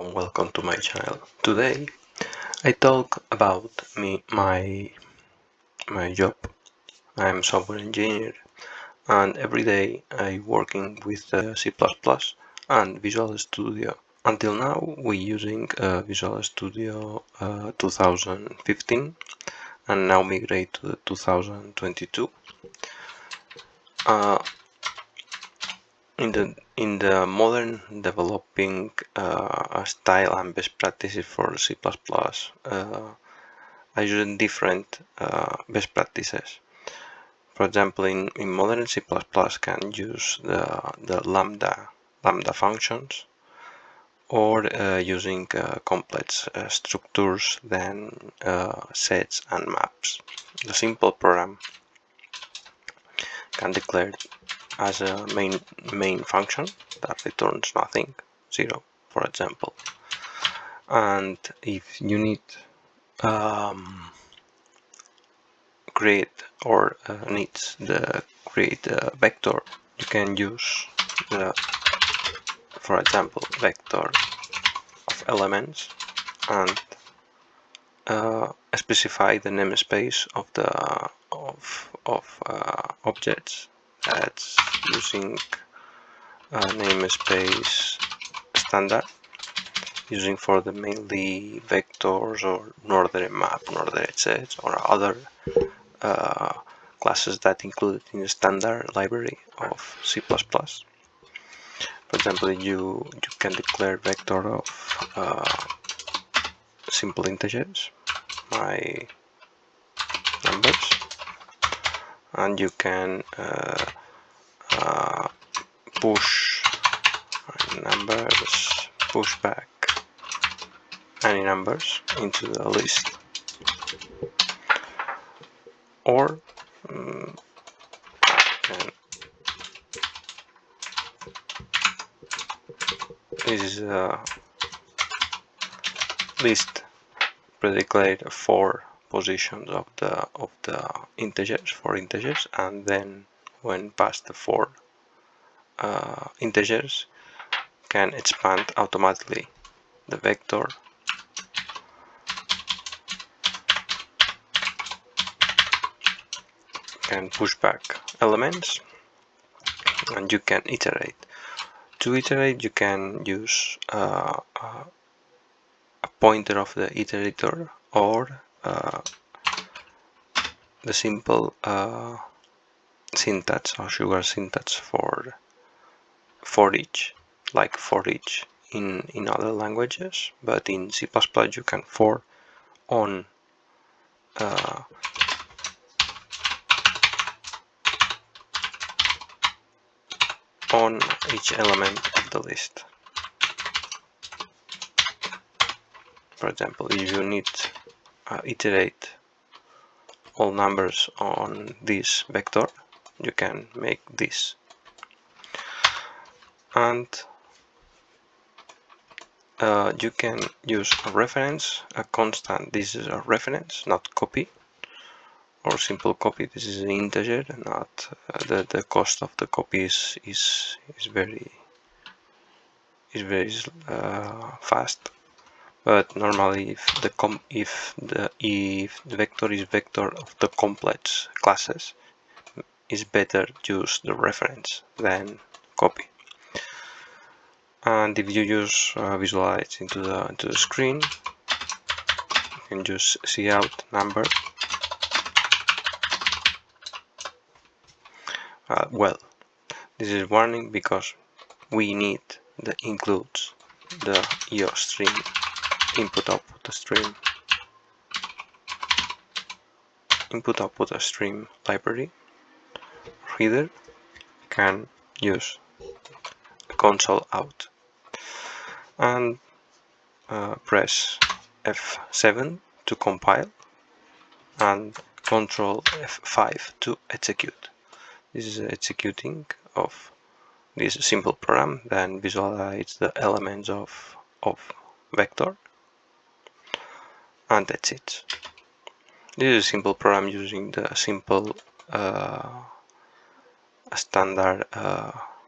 and welcome to my channel. Today I talk about my job. I'm software engineer and every day I working with C++ and Visual Studio. Until now we using Visual Studio 2015 and now migrate to the 2022. In the modern developing style and best practices for C++, I use different best practices. For example, in modern C++ can use the lambda functions, or using complex structures than sets and maps. The simple program can declare as a main function that returns nothing, 0, for example. And if you need create or needs the create vector, you can use the, for example, vector of elements and specify the namespace of the objects. That's using namespace standard, using for the mainly vectors or northern map, northern sets, or other classes that included in the standard library of C++. For example, you can declare vector of simple integers, my numbers, and you can push numbers, push back any numbers into the list, or this is a list predicate 4 positions of the integers, 4 integers, and then when past the 4 integers can expand automatically the vector can push back elements, and you can iterate. To iterate, you can use a pointer of the iterator, or the simple syntax or sugar syntax for each, like for each in other languages, but in C++ you can for on each element of the list. For example, if you need iterate all numbers on this vector, you can make this. And you can use a reference, a constant. This is a reference, not copy or simple copy. This is an integer, not the cost of the copies is very fast. But normally, if the vector is vector of the complex classes, it's better use the reference than copy. And if you use visualize into the screen, you can use cout number. Well, this is warning because we need the includes the IO stream, input output stream, input output stream library. Reader can use console out, and press F7 to compile and control F5 to execute. This is executing of this simple program, then visualize the elements of vector, and that's it. This is a simple program using the simple standard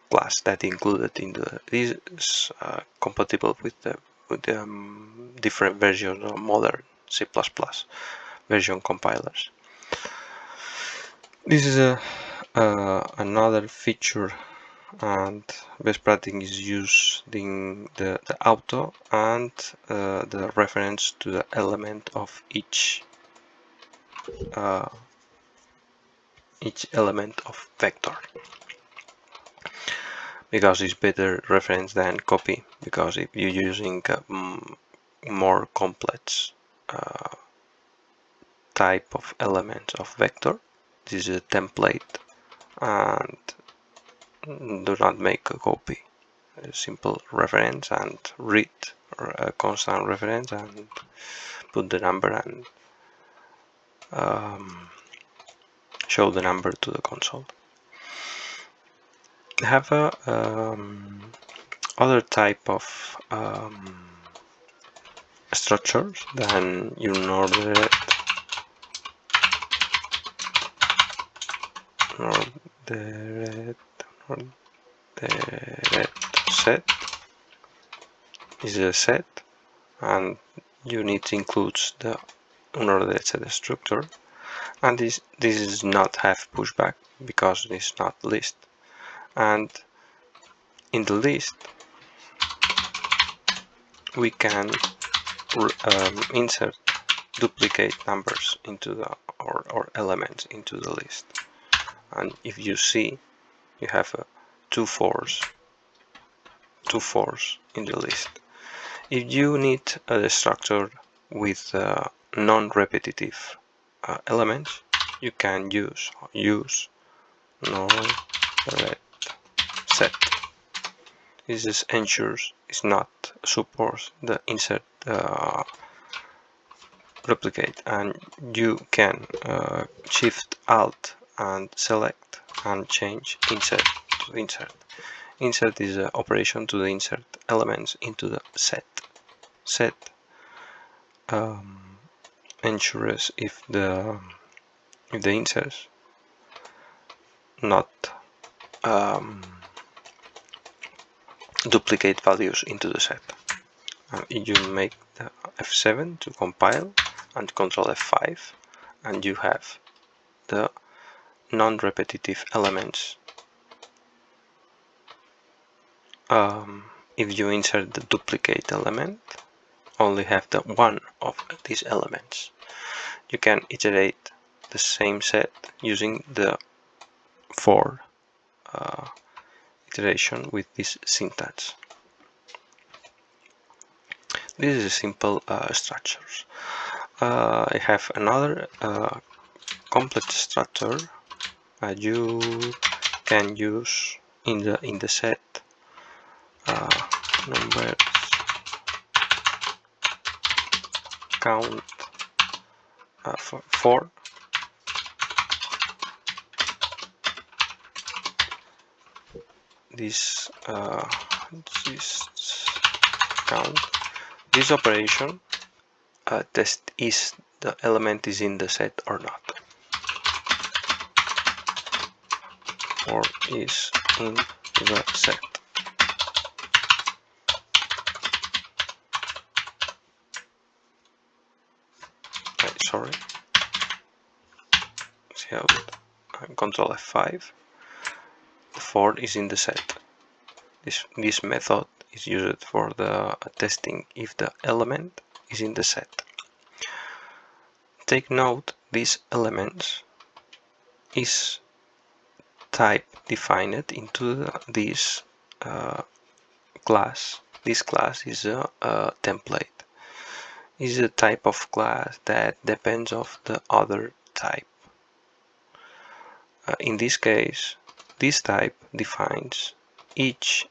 class that included in the this is compatible with the with different versions of modern C++ version compilers. This is another feature, and best practice is using the auto and the reference to the element of each element of vector, because it's better reference than copy. Because if you're using more complex type of element of vector, this is a template, and do not make a copy. A simple reference and read a constant reference and put the number and show the number to the console. I have a other type of structures than your ordered set. Is a set, and unit includes the unordered set structure, and this does not have pushback because it's not list. And in the list we can insert duplicate numbers into the or elements into the list. And if you see, you have two fours in the list. If you need a structure with non-repetitive elements, you can use non-red set. This ensures it not supports the insert replicate, and you can shift alt and select and change insert to insert. Insert is an operation to the insert elements into the set. Set ensures if the inserts not duplicate values into the set. You make the F7 to compile and Control F5, and you have the non-repetitive elements. If you insert the duplicate element, only have the one of these elements. You can iterate the same set using the for iteration with this syntax. This is a simple structures. I have another complex structure you can use in the set numbers count for this count. This operation test is the element is in the set or not, or is in the set. Sorry. See how Control F5. The for is in the set. This method is used for the testing if the element is in the set. Take note, these elements is type defined into this class. This class is a template. Is a type of class that depends of the other type. In this case, this type defines each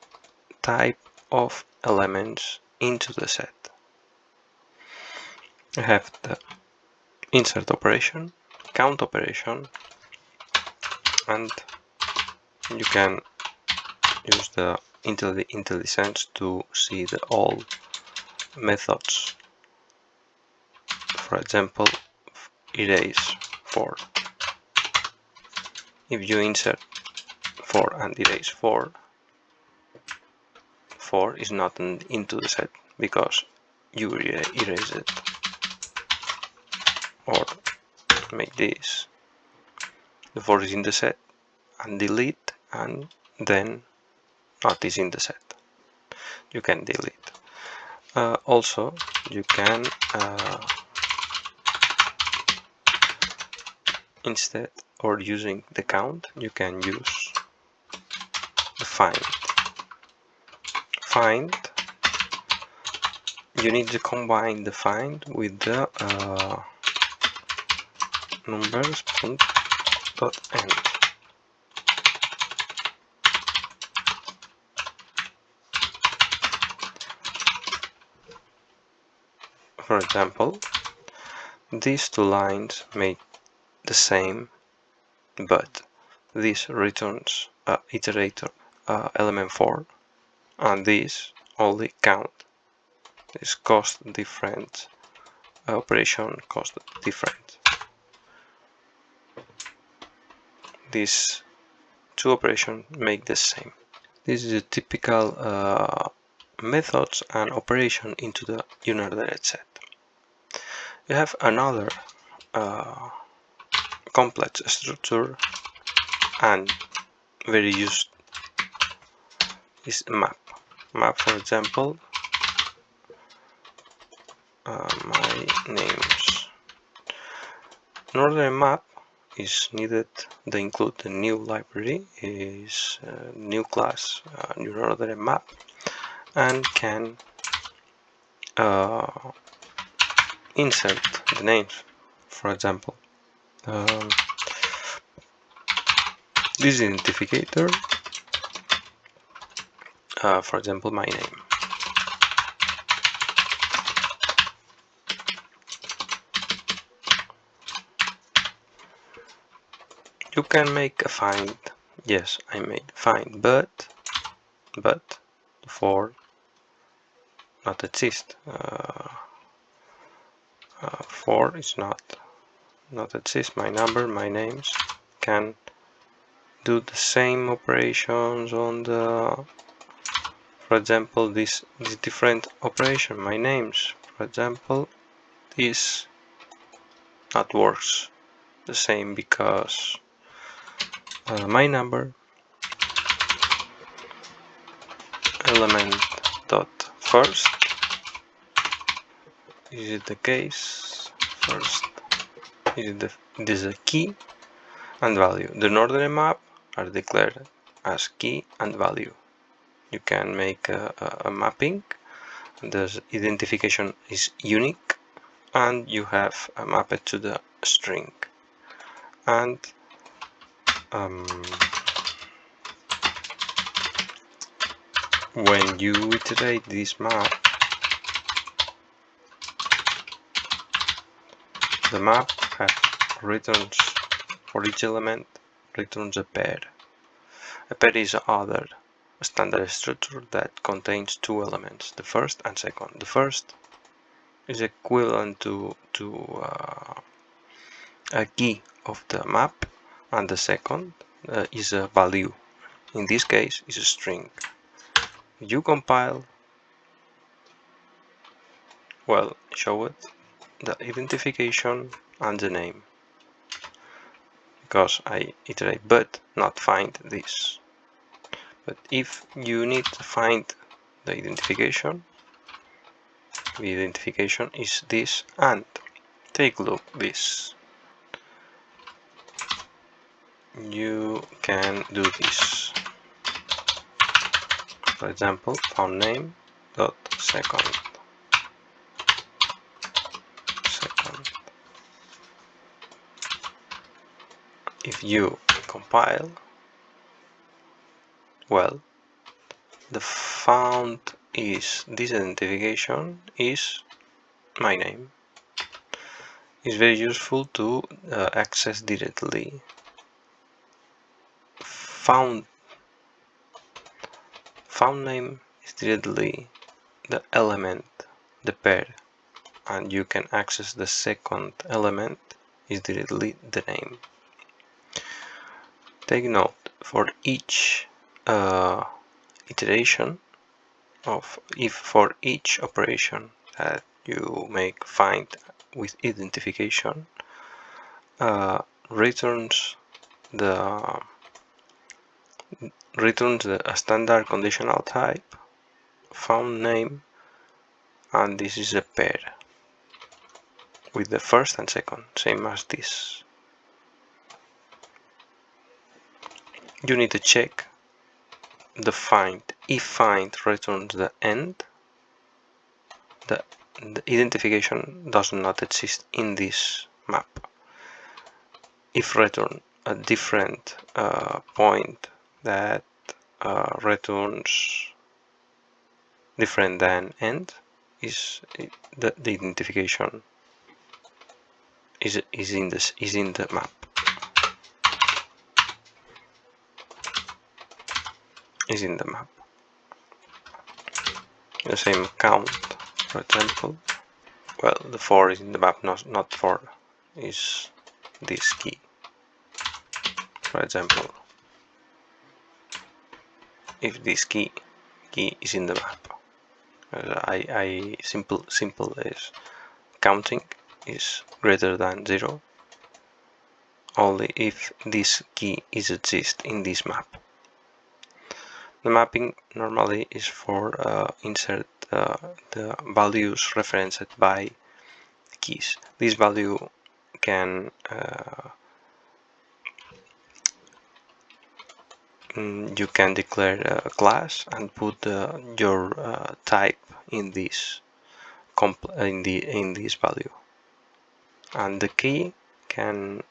type of elements into the set. I have the insert operation, count operation, and you can use the IntelliSense to see the all methods. For example, erase for. If you insert for and erase for is not into the set because you erase it, or make this, the 4 is in the set, and delete, and then not is in the set. You can delete. Also, you can instead, or using the count, you can use the find. Find, you need to combine the find with the numbers dot end. For example, these two lines make the same, but this returns iterator element 4, and this only count. This cost different, operation cost different. These two operations make the same. This is a typical methods and operation into the unordered set. You have another complex structure and very used is map. Map, for example, my names. In order map is needed. They include the new library, is new class, new order map, and can insert the names. For example, this identifier, for example, my name. You can make a find. Yes, I made find, but for not exist. 4 is not exist. My number, my names can do the same operations on the, for example, this different operation. My names, for example, this not works the same because my number element dot first, this is the case, first this is the key and value. The order map are declared as key and value. You can make a mapping. The identification is unique, and you have a mapped to the string. And when you iterate this map, the map returns for each element returns a pair. A pair is other standard structure that contains two elements, the first and second. The first is equivalent to a key of the map, and the second is a value. In this case, is a string. You compile, well, show it the identification and the name, because I iterate but not find this. But if you need to find the identification is this, and take a look this. You can do this. For example, found name dot second. If you compile, well, the found is this identification is my name. It's very useful to access directly. Found name is directly the element, the pair, and you can access the second element is directly the name. Take note, for each iteration of if for each operation that you make find with identification returns the a standard conditional type, found name, and this is a pair with the first and second, same as this. You need to check the find. If find returns the end, the identification does not exist in this map. If return a different point that returns different than end, is the identification is in the map. Is in the map. The same count, for example. Well, the 4 is in the map, not 4 is this key. For example, if this key is in the map, I simple is counting is greater than 0 only if this key is exist in this map. The mapping normally is for insert the values referenced by keys. This value can you can declare a class and put your type in this in this value, and the key can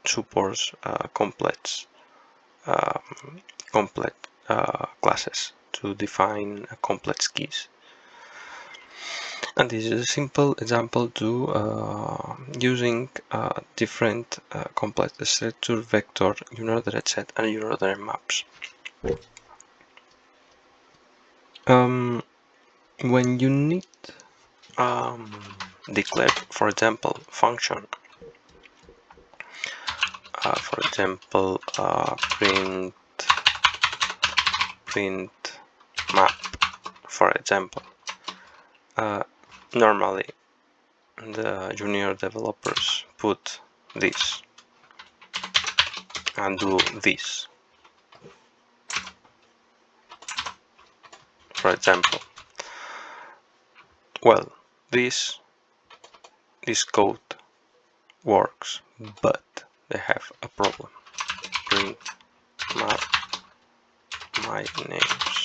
support complete classes to define complex keys. And this is a simple example to using different complex structure, vector, unilateral set, and unilateral maps. When you need declare, for example, function, for example, print map, for example. Normally the junior developers put this and do this. For example, well, this code works, but they have a problem. Print map my names.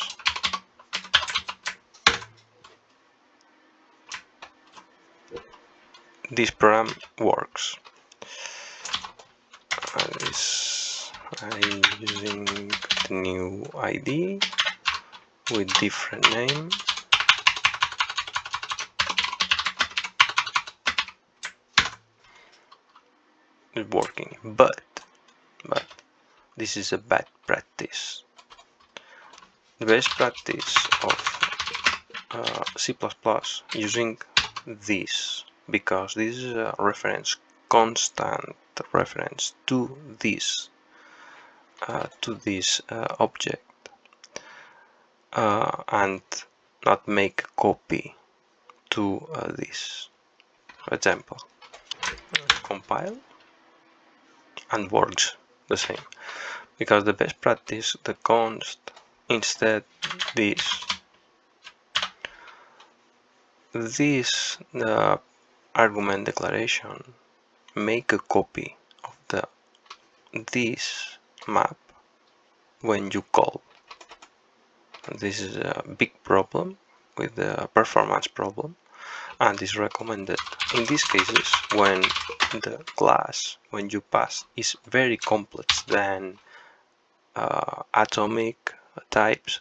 This program works. I'm using the new ID with different name. It's working, but this is a bad practice. The best practice of C++ using this, because this is a reference, constant reference to this object, and not make a copy to this. For example, compile and works the same, because the best practice, the const, instead this argument declaration make a copy of this map when you call. This is a big problem with the performance problem, and is recommended in these cases when the class, when you pass, is very complex than atomic types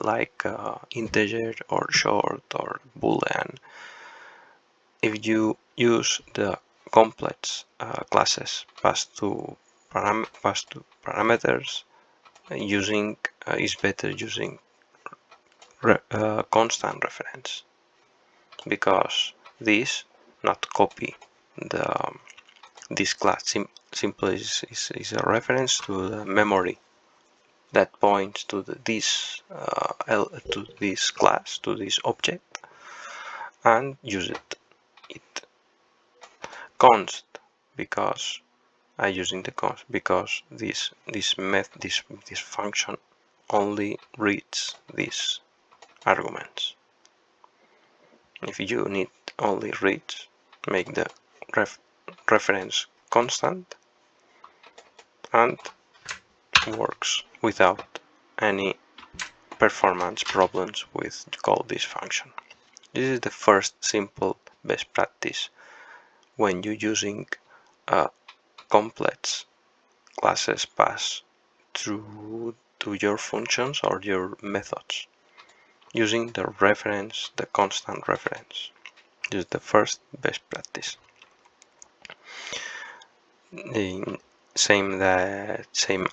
like integer or short or boolean. If you use the complex classes passed to parameters, using is better using constant reference, because this not copy this class simply is a reference to the memory that points to this class, to this object, and use it const, because I'm using the const because this function only reads these arguments. If you need only read, make the reference constant, and works without any performance problems with call this function. This is the first simple best practice when you're using complex classes pass through to your functions or your methods, using the reference, the constant reference. This is the first best practice. The same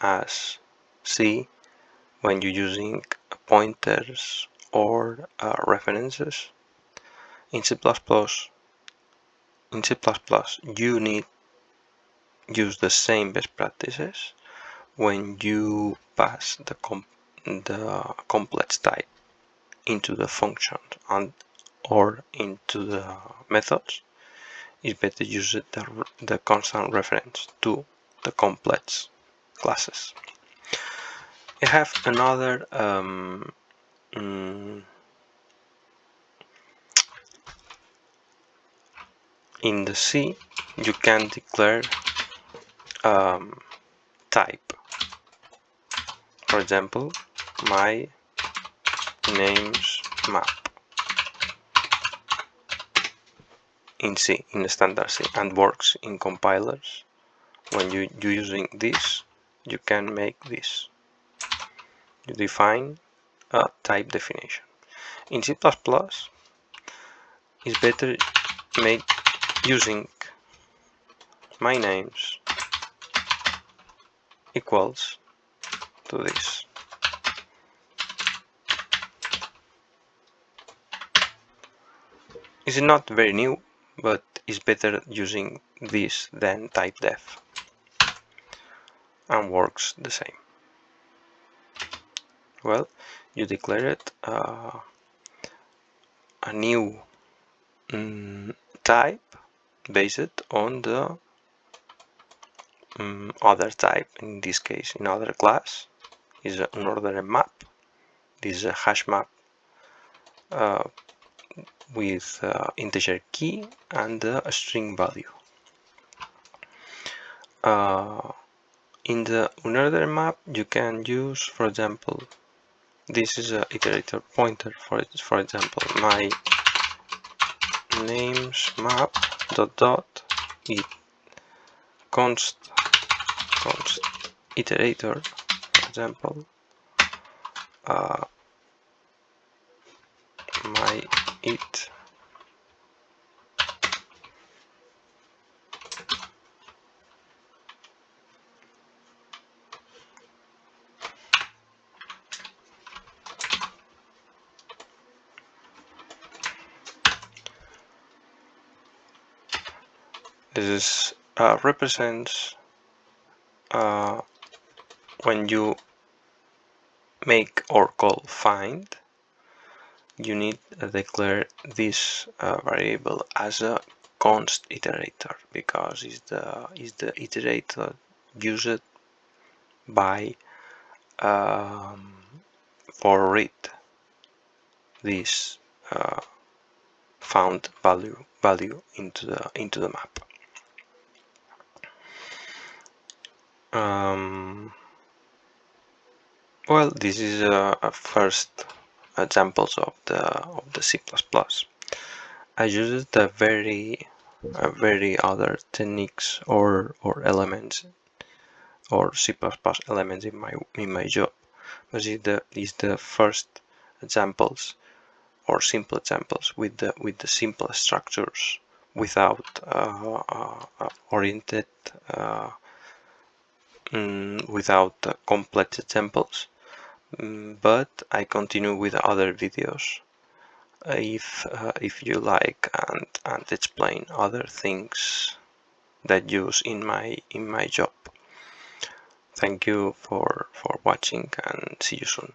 as C when you're using pointers or references. In C++, you need use the same best practices when you pass the complex type into the function or into the methods. It's better to use the constant reference to the complex classes. I have another in the C you can declare type. For example, my names map in C, in the standard C, and works in compilers. When you're using this, you can make this. You define a type definition. In C++, it's better make using my names equals to this. It's not very new, but it's better using this than typedef, and works the same. Well, you declared a new type based on the other type. In this case, in other class is an ordered map. This is a hash map with integer key and a string value. In the unordered map, you can use, for example, this is a iterator pointer. For example, my names map it const iterator, for example, my it this represents when you make or call find, you need to declare this variable as a const iterator, because it's the iterator used by for read this found value into the map. Well, this is a first examples of the C++. I used the very other techniques or elements or C++ elements in my job, but is the first examples or simple examples with the simple structures without oriented without complex examples. But I continue with other videos if you like, and explain other things that use in my job. Thank you for watching and see you soon.